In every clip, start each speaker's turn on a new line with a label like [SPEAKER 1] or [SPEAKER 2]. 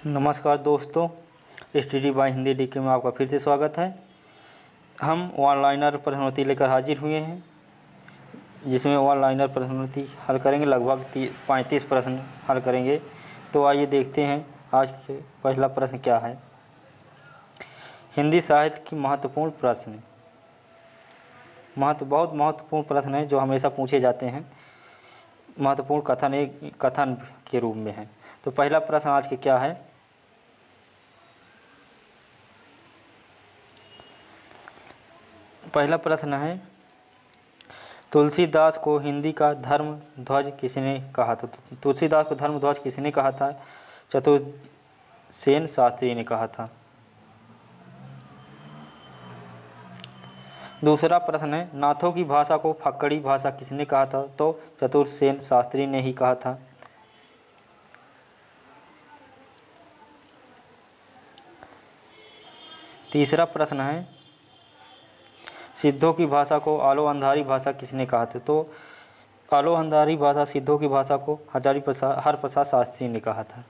[SPEAKER 1] नमस्कार दोस्तों, study bye Hindi DK में आपका फिर से स्वागत है। हम वन लाइनर प्रश्नोत्तरी लेकर हाजिर हुए हैं, जिसमें वन लाइनर प्रश्नोत्तरी हल करेंगे। लगभग 35 प्रश्न हल करेंगे। तो आइए देखते हैं आज के पहला प्रश्न क्या है। हिंदी साहित्य की महत्वपूर्ण प्रश्न, बहुत महत्वपूर्ण प्रश्न है जो हमेशा पूछे जाते हैं। महत्वपूर्ण कथन के रूप में है। तो पहला प्रश्न आज के क्या है। पहला प्रश्न है, तुलसीदास को हिंदी का धर्म ध्वज किसने कहा था। तुलसीदास को धर्म ध्वज किसने कहा था। चतुर्सेन शास्त्री ने कहा था। दूसरा प्रश्न है, नाथों की भाषा को फक्कड़ी भाषा किसने कहा था। तो चतुर्सेन शास्त्री ने ही कहा था। तीसरा प्रश्न है, सिद्धों की भाषा को आलो अंधारी भाषा किसने कहा था। तो आलो अंधारी भाषा सिद्धों की भाषा को हरप्रसाद शास्त्री ने कहा था।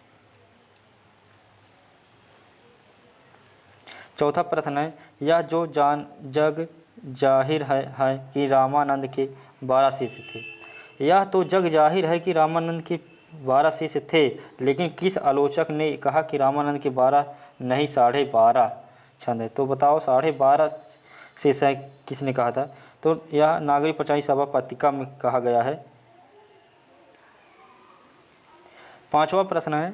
[SPEAKER 1] चौथा प्रश्न है, यह जो जग जाहिर है कि रामानंद के 12 शिष्य थे। यह तो जग जाहिर है कि रामानंद के 12 शिष्य थे, लेकिन किस आलोचक ने कहा कि रामानंद के 12 नहीं 12.5 छंद है। तो बताओ 12.5 शिष्य किसने कहा था। तो यह नागरिक पंचायत सभा पत्रिका में कहा गया है। पांचवा प्रश्न है,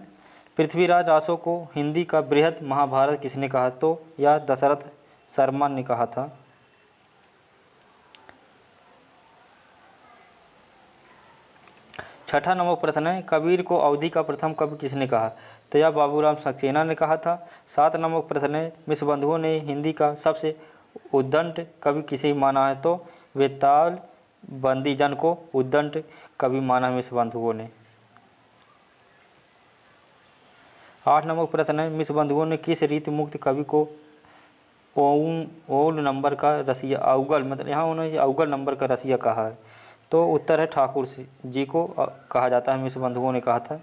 [SPEAKER 1] पृथ्वीराज आसो को हिंदी का बृहद महाभारत किसने कहा। तो यह दशरथ शर्मा ने कहा था। छठा नंबर प्रश्न है, कबीर को अवधी का प्रथम कवि किसने कहा। तो यह बाबूराम सक्सेना ने कहा था। 7 नंबर प्रश्न है, मिश्र बंधुओं ने हिंदी का सबसे उद्दंड कवि किसे माना है। तो वेताल बंदीजन को उद्दंड कवि माना है मिश्र बंधुओं ने। 8 नंबर प्रश्न है, मिश्र बंधुओं ने किस रीति मुक्त कवि को ओल नंबर का रसिया अवगल, मतलब यहाँ उन्होंने अवगल नंबर का रसिया कहा है। तो उत्तर है ठाकुर जी को कहा जाता है, मिश्र बंधुओं ने कहा था।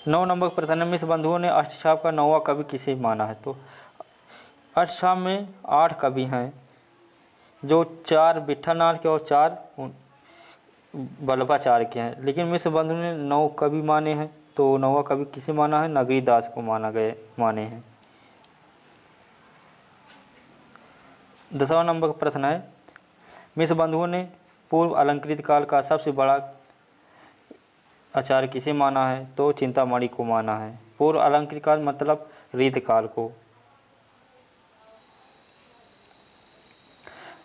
[SPEAKER 1] नौ नंबर प्रश्न है, मिश्र बंधुओं ने अष्टछाप का 9वां कवि किसे माना है। तो अष्टछाप में 8 कवि हैं, जो 4 विठलनाथ के और 4 वल्लभाचार्य के हैं, लेकिन मिश्र बंधु ने 9 कवि माने हैं। तो 9वां कवि किसे माना है, नगरीदास को माने हैं। 10वां नंबर का प्रश्न है, मिश्र बंधुओं ने पूर्व अलंकृत काल का सबसे बड़ा आचार्य किसे माना है। तो चिंतामणि को माना है। पूर्व अलंकृत काल मतलब रीत काल को।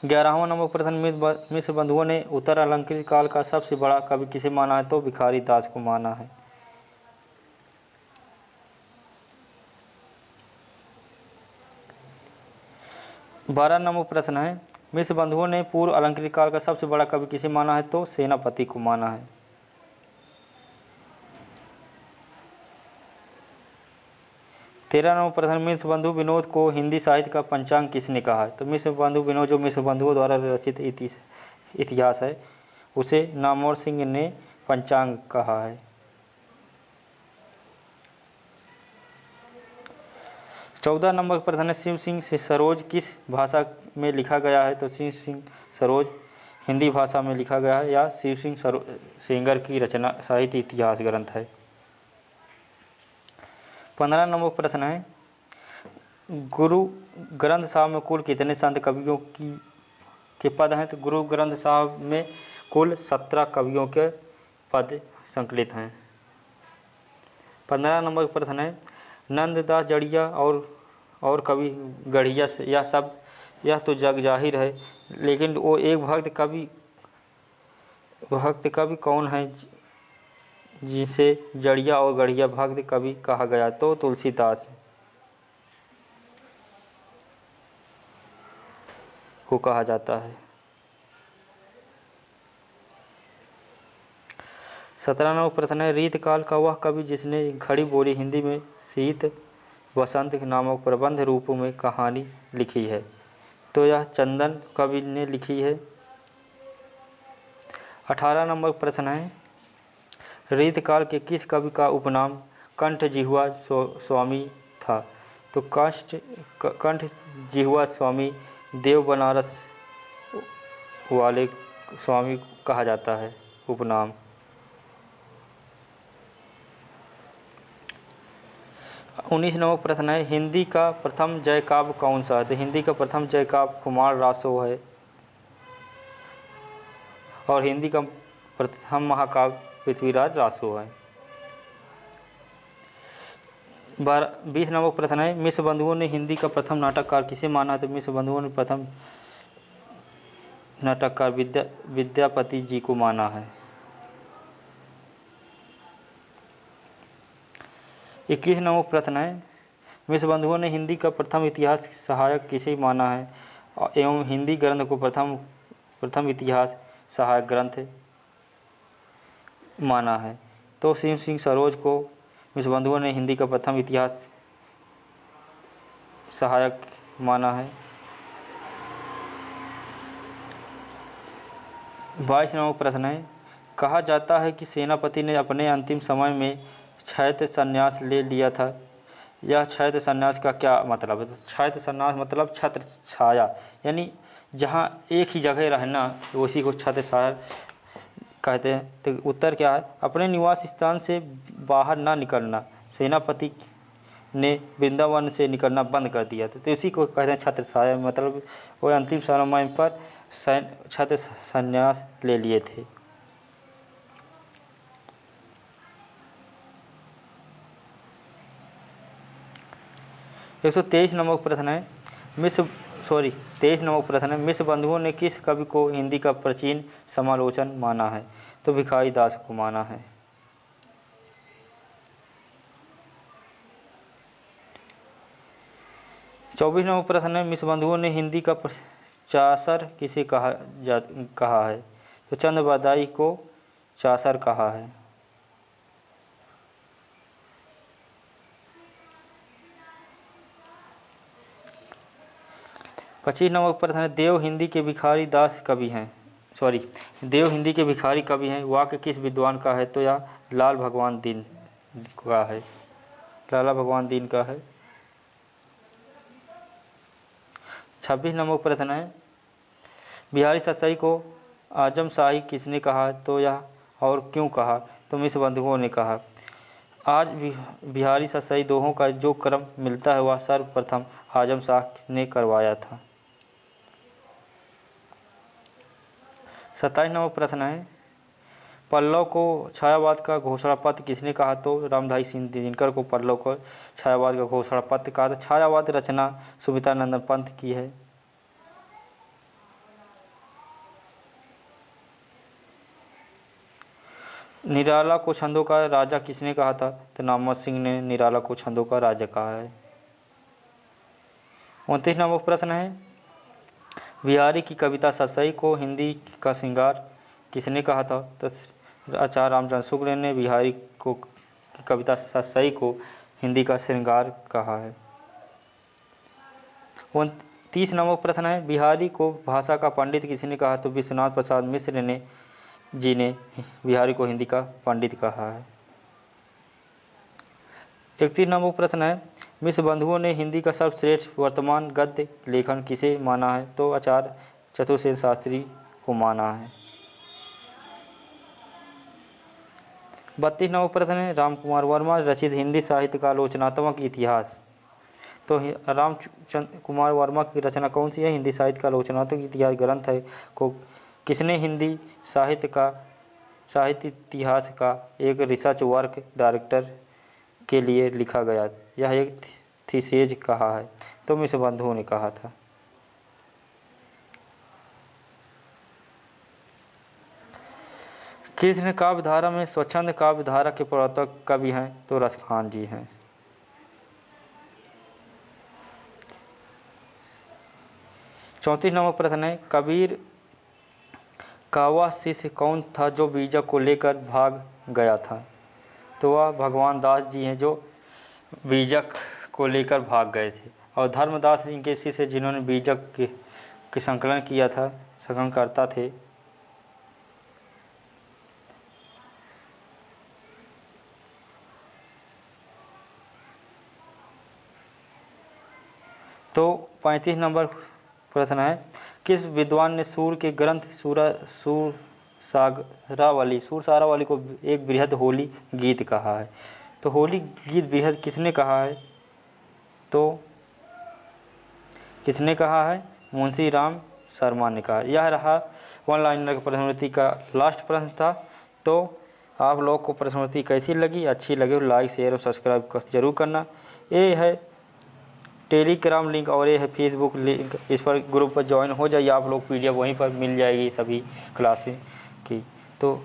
[SPEAKER 1] 11वां नंबर प्रश्न, मिश्र बंधुओं ने उत्तर अलंकृत काल का सबसे बड़ा कवि किसे माना है। तो भिखारी दास को माना है। 12 नंबर प्रश्न है, मिश्र बंधुओं ने पूर्व अलंकृत काल का सबसे बड़ा कवि किसे माना है। तो सेनापति को माना है। 13 नंबर प्रश्न, मिश्र बंधु विनोद को हिंदी साहित्य का पंचांग किसने कहा है। तो मिश्र बंधु विनोद जो मिश्र बंधुओं द्वारा रचित इतिहास है, उसे नामवर सिंह ने पंचांग कहा है। 14 नंबर प्रश्न है, शिव सिंह सरोज किस भाषा में लिखा गया है। तो शिव सिंह सरोज हिंदी भाषा में लिखा गया है, या शिव सिंह सेंगर की रचना साहित्य इतिहास ग्रंथ है। 15 नंबर प्रश्न है, गुरु ग्रंथ साहब में कुल कितने संत कवियों के पद हैं। तो गुरु ग्रंथ साहब में कुल 17 कवियों के पद संकलित हैं। 15 नंबर प्रश्न है, नंददास जड़िया और कवि गढ़िया से यह तो जग जाहिर है, लेकिन वो एक भक्त कवि कौन है जिसे जड़िया और गढ़िया भक्त कवि कहा गया। तो तुलसीदास को कहा जाता है। 17 नंबर प्रश्न है, रीतकाल का वह कवि जिसने खड़ी बोली हिंदी में शीत वसंत नामक प्रबंध रूपों में कहानी लिखी है। तो यह चंदन कवि ने लिखी है। 18 नंबर प्रश्न है, रीतकाल के किस कवि का उपनाम कंठ जिह्वा स्वामी था? तो कंठ जिह्वा स्वामी देव बनारस वाले स्वामी कहा जाता है उपनाम। 19 नंबर प्रश्न है, हिंदी का प्रथम जय काव्य कौन सा है? तो हिंदी का प्रथम जय काव्य कुमार रासो है। और हिंदी का प्रथम महाकाव्य पृथ्वीराज रासो है। 20 नंबर प्रश्न है, मिश्र बंधुओं ने हिंदी का प्रथम नाटककार किसे माना है? तो मिश्र बंधुओं ने प्रथम नाटककार विद्यापति जी को माना है। 21 नंबर प्रश्न है, मिश्र बंधुओं ने हिंदी का प्रथम इतिहास सहायक किसे माना है एवं हिंदी ग्रंथ को प्रथम इतिहास सहायक ग्रंथ माना है? तो सिंह सिंह सरोज को मिश्र बंधुओं ने हिंदी का प्रथम इतिहास सहायक माना है। 22 नंबर प्रश्न है, कहा जाता है कि सेनापति ने अपने अंतिम समय में क्षैत्र संन्यास ले लिया था। यह क्षैत्र संन्यास का क्या मतलब है? क्षैत्र संन्यास मतलब छत्र छाया, यानी जहाँ एक ही जगह रहना, उसी को छत्र छाया कहते हैं। तो उत्तर क्या है? अपने निवास स्थान से बाहर ना निकलना। सेनापति ने वृंदावन से निकलना बंद कर दिया था, तो इसी को कहते हैं छत्र छाया। मतलब वो अंतिम समय पर छत्र संन्यास ले लिए थे। 123 नंबर प्रश्न है, 23 नंबर प्रश्न है, मिश्र बंधुओं ने किस कवि को हिंदी का प्राचीन समालोचन माना है? तो भिखारी दास को माना है। 24 नंबर प्रश्न है, मिश्र बंधुओं ने हिंदी का चासर किसे कहा है? तो चंद्र बरदाई को चासर कहा है। 25 नंबर प्रश्न है, देव हिंदी के भिखारी कवि हैं, वाक्य किस विद्वान का है? तो यह लाला भगवान दीन का है। 26 नंबर प्रश्न है, बिहारी सतसई को आजम शाही किसने कहा? तो यह और क्यों कहा? तो मिश्र बंधुओं ने कहा। आज बिहारी सतसई दोहों का जो क्रम मिलता है वह सर्वप्रथम आजम शाह ने करवाया था। 27 नंबर प्रश्न है, पल्लव को छायावाद का घोषणा पत्र किसने कहा? तो रामधारी सिंह दिनकर को पल्लव को छायावाद का घोषणा पत्र कहा था। छायावाद रचना सुमित्रानंद पंत की है। निराला को छंदों का राजा किसने कहा था? तो नामवत सिंह ने निराला को छंदों का राजा कहा है। 29 नंबर प्रश्न है, बिहारी की कविता सतसई को हिंदी का श्रृंगार किसने कहा था? तो आचार्य रामचंद्र शुक्ल ने बिहारी को कविता सतसई को हिंदी का श्रृंगार कहा है। 29 नंबर प्रश्न है, बिहारी को भाषा का पंडित किसने कहा? तो विश्वनाथ प्रसाद मिश्र ने बिहारी को हिंदी का पंडित कहा है। 31 नंबर प्रश्न है, मिश्र बंधुओं ने हिंदी का सर्वश्रेष्ठ वर्तमान गद्य लेखन किसे माना है? तो आचार्य चतुर्सेन शास्त्री को माना है। 32 नंबर प्रश्न है, रामकुमार वर्मा रचित हिंदी साहित्य का आलोचनात्मक इतिहास। तो कुमार वर्मा की रचना कौन सी है? हिंदी साहित्य का आलोचनात्मक इतिहास ग्रंथ है को किसने हिंदी साहित्य इतिहास का एक रिसर्च वर्क डायरेक्टर के लिए लिखा गया? यह एक थीसेज कहा है। तो मिश्र बंधुओं ने कहा था। कृष्ण काव्य धारा में स्वच्छंद काव्य धारा के प्रवर्तक कवि हैं? तो रसखान जी हैं। 34 नंबर प्रश्न है, कबीर का वह शिष्य कौन था जो बीजक को लेकर भाग गया था? तो वह भगवान दास जी हैं जो बीजक को लेकर भाग गए थे। और धर्मदास इनके शिष्य जिन्होंने बीजक के संकलन किया था, संकलन करता थे। तो 35 नंबर प्रश्न है, किस विद्वान ने सूर के ग्रंथ सूरसारावली को एक बृहद होली गीत कहा है? तो होली गीत बृहद किसने कहा है? तो किसने कहा है? मुंशी राम शर्मा ने कहा। यह रहा वन लाइनर प्रश्नोत्तरी का लास्ट प्रश्न था। तो आप लोग को प्रश्नोत्तरी कैसी लगी? अच्छी लगी तो लाइक शेयर और सब्सक्राइब जरूर करना। ये है टेलीग्राम लिंक और ये है फेसबुक लिंक, इस पर ग्रुप पर ज्वाइन हो जाइए आप लोग, PDF वहीं पर मिल जाएगी सभी क्लासें की। तो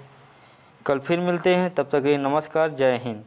[SPEAKER 1] कल फिर मिलते हैं, तब तक के लिए नमस्कार, जय हिंद।